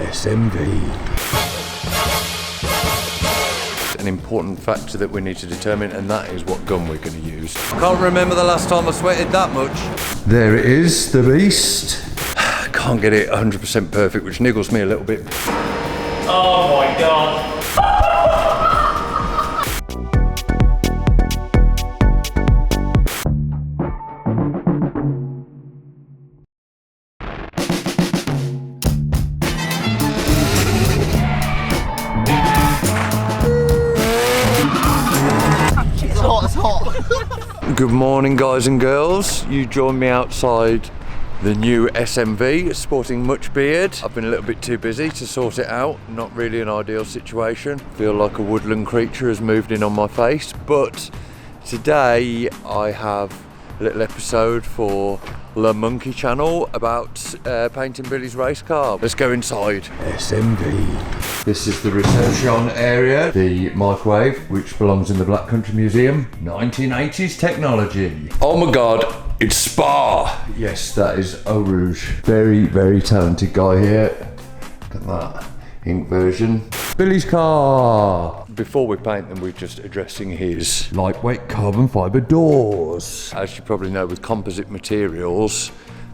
SMG. An important factor that we need to determine, and that is what gun we're going to use. Can't remember the last time I sweated that much. There it is, the beast. Can't get it 100% perfect, which niggles me a little bit. Oh my god. It's hot. Good morning, guys and girls. You join me outside the new SMV, sporting much beard. I've been a little bit too busy to sort it out. Not really an ideal situation. Feel like a woodland creature has moved in on my face. But today I have a little episode for the Monky channel about painting Billy's race car. Let's go inside. SMV. This is the reception area, the microwave, which belongs in the Black Country Museum. 1980s technology. Oh my god, it's Spa. Yes, that is Eau Rouge. Very, very talented guy here. Look at that ink version. Billy's car. Before we paint them, we're just addressing his lightweight carbon fibre doors. As you probably know, with composite materials,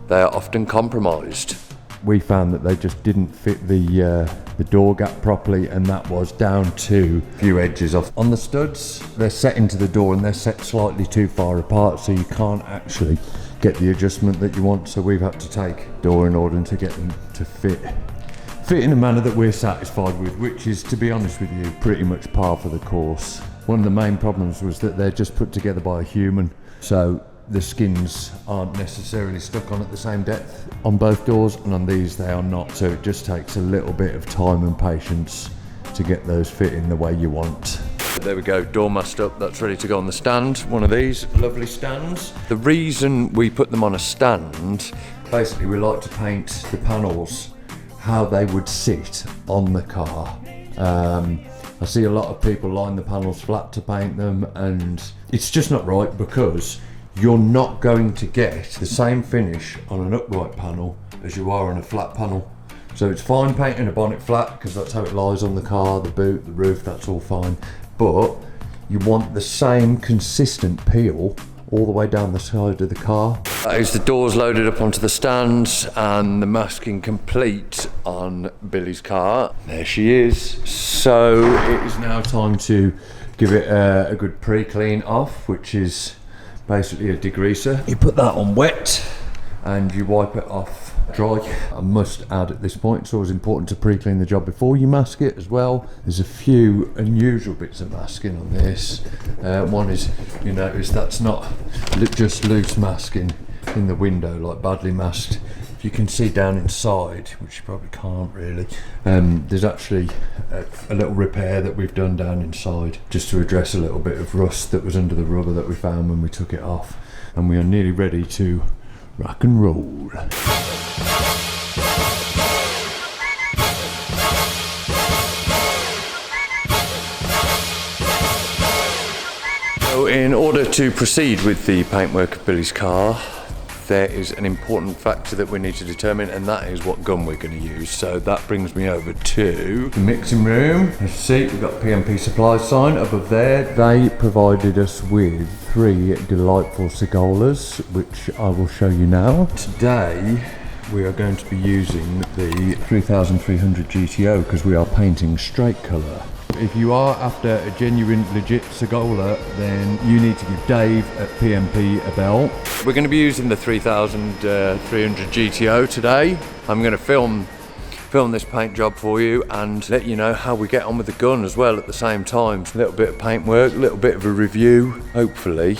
they are often compromised. We found that they just didn't fit the door gap properly, and that was down to a few edges off. On the studs, they're set into the door and they're set slightly too far apart, so you can't actually get the adjustment that you want. So we've had to take door in order to get them to fit in a manner that we're satisfied with, which is, to be honest with you, pretty much par for the course. One of the main problems was that they're just put together by a human, so the skins aren't necessarily stuck on at the same depth on both doors, and on these they are not, so it just takes a little bit of time and patience to get those fitting the way you want. There we go, door masked up, that's ready to go on the stand. One of these lovely stands. The reason we put them on a stand, basically we like to paint the panels how they would sit on the car. I see a lot of people line the panels flat to paint them, and it's just not right, because you're not going to get the same finish on an upright panel as you are on a flat panel. So it's fine painting a bonnet flat because that's how it lies on the car, the boot, the roof, that's all fine. But you want the same consistent peel all the way down the side of the car. That is the doors loaded up onto the stands and the masking complete on Billy's car. There she is. So it is now time to give it a good pre-clean off, which is basically a degreaser. You put that on wet and you wipe it off dry. I must add at this point, it's always important to pre-clean the job before you mask it as well. There's a few unusual bits of masking on this. One is, you notice that's not just loose masking in the window, like badly masked. If you can see down inside, which you probably can't really, there's actually a little repair that we've done down inside just to address a little bit of rust that was under the rubber that we found when we took it off. And we are nearly ready to rock and roll. So in order to proceed with the paintwork of Billy's car, there is an important factor that we need to determine, and that is what gun we're going to use. So that brings me over to the mixing room. As you see, we've got PMP Supply sign above there. They provided us with 3 delightful Segolas, which I will show you now. Today we are going to be using the 3300 GTO because we are painting straight colour. If you are after a genuine, legit Segola, then you need to give Dave at PMP a bell. We're going to be using the 3300 GTO today. I'm going to film this paint job for you and let you know how we get on with the gun as well at the same time. A little bit of paint work, a little bit of a review. Hopefully,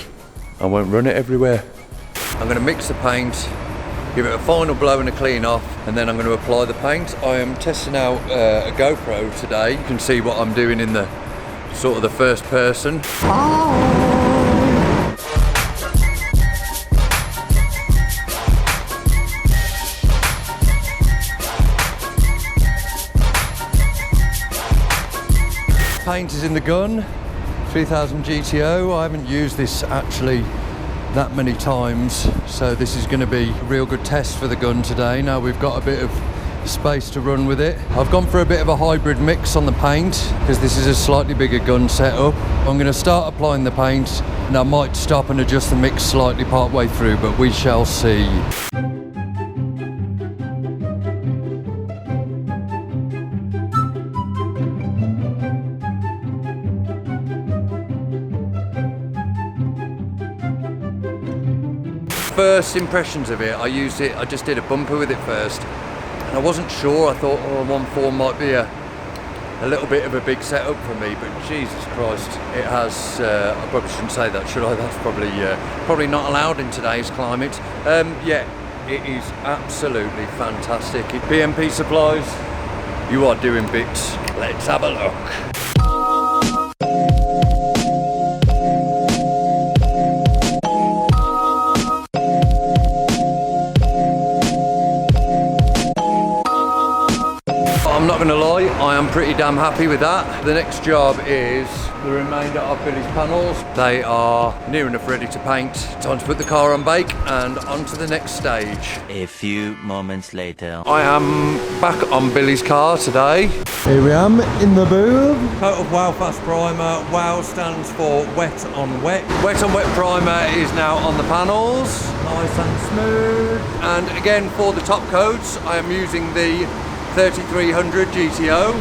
I won't run it everywhere. I'm going to mix the paint, give it a final blow and a clean off, and then I'm going to apply the paint. I am testing out a GoPro today. You can see what I'm doing in the sort of the first person. Paint is in the gun, 3000 GTO. I haven't used this actually that many times, so this is going to be a real good test for the gun today. Now we've got a bit of space to run with it. I've gone for a bit of a hybrid mix on the paint because this is a slightly bigger gun setup. I'm going to start applying the paint and I might stop and adjust the mix slightly part way through, but we shall see. First impressions of it, I just did a bumper with it first, and I wasn't sure. I thought, oh, 1.4 might be a little bit of a big setup for me, but Jesus Christ, it has, I probably shouldn't say that, should I? That's probably not allowed in today's climate. Yeah, it is absolutely fantastic. BMP Supplies, you are doing bits. Let's have a look. I'm not going to lie, I am pretty damn happy with that. The next job is the remainder of Billy's panels. They are near enough ready to paint. Time to put the car on bake and on to the next stage. A few moments later. I am back on Billy's car today. Here we am in the booth. Coat of Wow Fast Primer. Wow stands for wet on wet. Wet on wet primer is now on the panels. Nice and smooth. And again, for the top coats, I am using the 3300 GTO.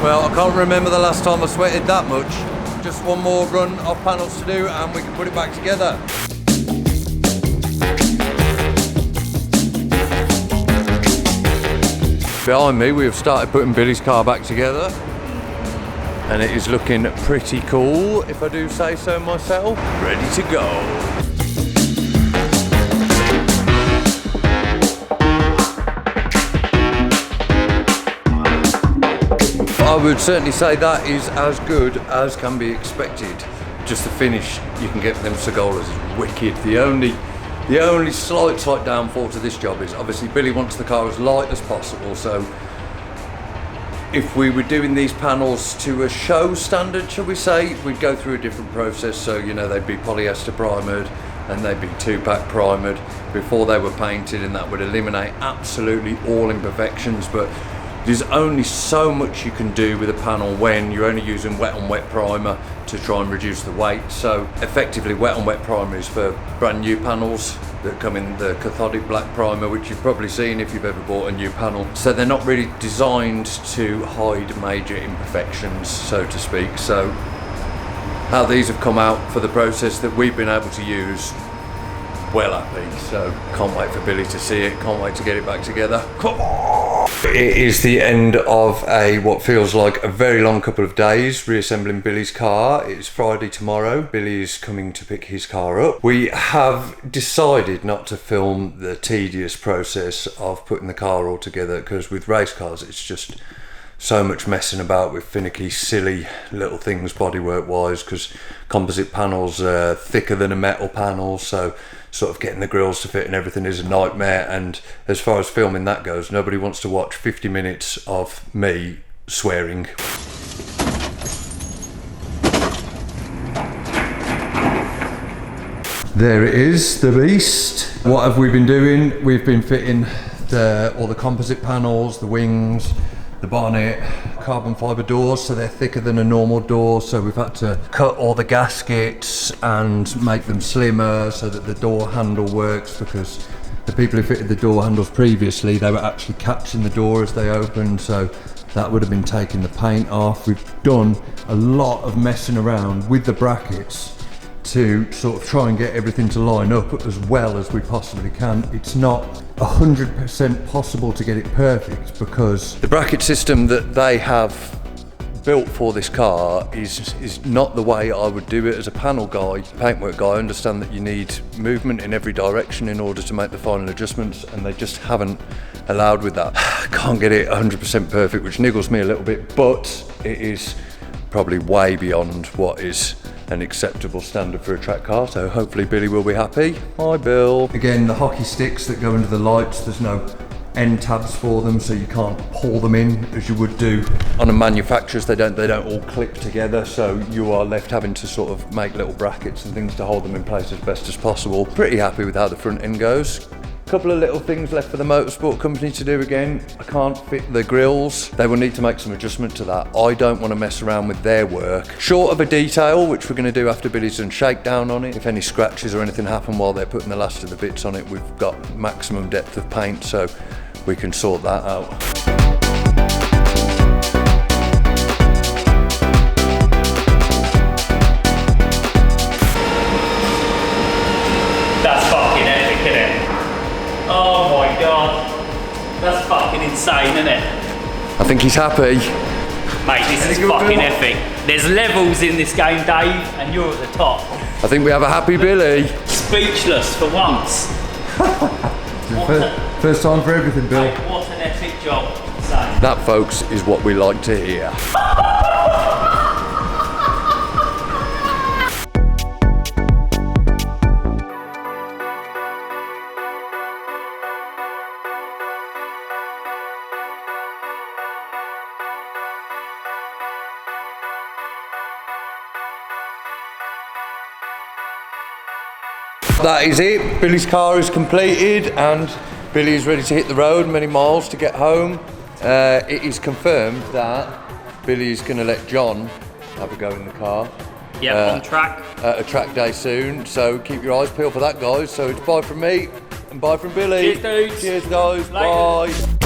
Well, I can't remember the last time I sweated that much. Just one more run of panels to do and we can put it back together. Behind me, we have started putting Billy's car back together and it is looking pretty cool, if I do say so myself. Ready to go. I would certainly say that is as good as can be expected. Just the finish you can get with them Segolas is wicked. The only slight downfall to this job is obviously Billy wants the car as light as possible, so if we were doing these panels to a show standard, shall we say, we'd go through a different process. So, you know, they'd be polyester primered and they'd be 2-pack primered before they were painted, and that would eliminate absolutely all imperfections. But there's only so much you can do with a panel when you're only using wet on wet primer to try and reduce the weight. So effectively wet on wet primer is for brand new panels that come in the cathodic black primer, which you've probably seen if you've ever bought a new panel. So they're not really designed to hide major imperfections, so to speak. So how these have come out for the process that we've been able to use, well happy. So can't wait for Billy to see it, can't wait to get it back together. Come on! It is the end of what feels like a very long couple of days reassembling Billy's car. It's Friday tomorrow. Billy is coming to pick his car up. We have decided not to film the tedious process of putting the car all together, because with race cars it's just so much messing about with finicky, silly little things bodywork wise, because composite panels are thicker than a metal panel, so sort of getting the grills to fit and everything is a nightmare. And as far as filming that goes, nobody wants to watch 50 minutes of me swearing. There it is, the beast. What have we been doing? We've been fitting all the composite panels, the wings, the bonnet, carbon fibre doors, so they're thicker than a normal door, so we've had to cut all the gaskets and make them slimmer so that the door handle works, because the people who fitted the door handles previously, they were actually catching the door as they opened, so that would have been taking the paint off. We've done a lot of messing around with the brackets to sort of try and get everything to line up as well as we possibly can. It's not 100% possible to get it perfect, because the bracket system that they have built for this car is not the way I would do it as a panel guy, paintwork guy. I understand that you need movement in every direction in order to make the final adjustments, and they just haven't allowed with that. Can't get it 100% perfect, which niggles me a little bit, but it is probably way beyond what is an acceptable standard for a track car, so hopefully Billy will be happy. Hi Bill. Again, the hockey sticks that go into the lights, there's no end tabs for them, so you can't pull them in as you would do on the manufacturers. They don't all clip together, so you are left having to sort of make little brackets and things to hold them in place as best as possible. Pretty happy with how the front end goes. Couple of little things left for the motorsport company to do again. I can't fit the grills. They will need to make some adjustment to that. I don't want to mess around with their work. Short of a detail, which we're going to do after Billy's done shakedown on it. If any scratches or anything happen while they're putting the last of the bits on it, we've got maximum depth of paint, so we can sort that out. That's fucking epic, isn't it? Oh my god. That's fucking insane, isn't it? I think he's happy. Mate, this is fucking epic. There's levels in this game, Dave, and you're at the top. I think we have a happy Billy. Speechless for once. First time for everything, Bill. Mate, what an epic job. Insane. That, folks, is what we like to hear. That is it. Billy's car is completed and Billy is ready to hit the road many miles to get home. It is confirmed that Billy is going to let John have a go in the car. Yeah, on track. At a track day soon, so keep your eyes peeled for that, guys. So it's bye from me and bye from Billy. Cheers, dudes. Cheers, guys. Later. Bye.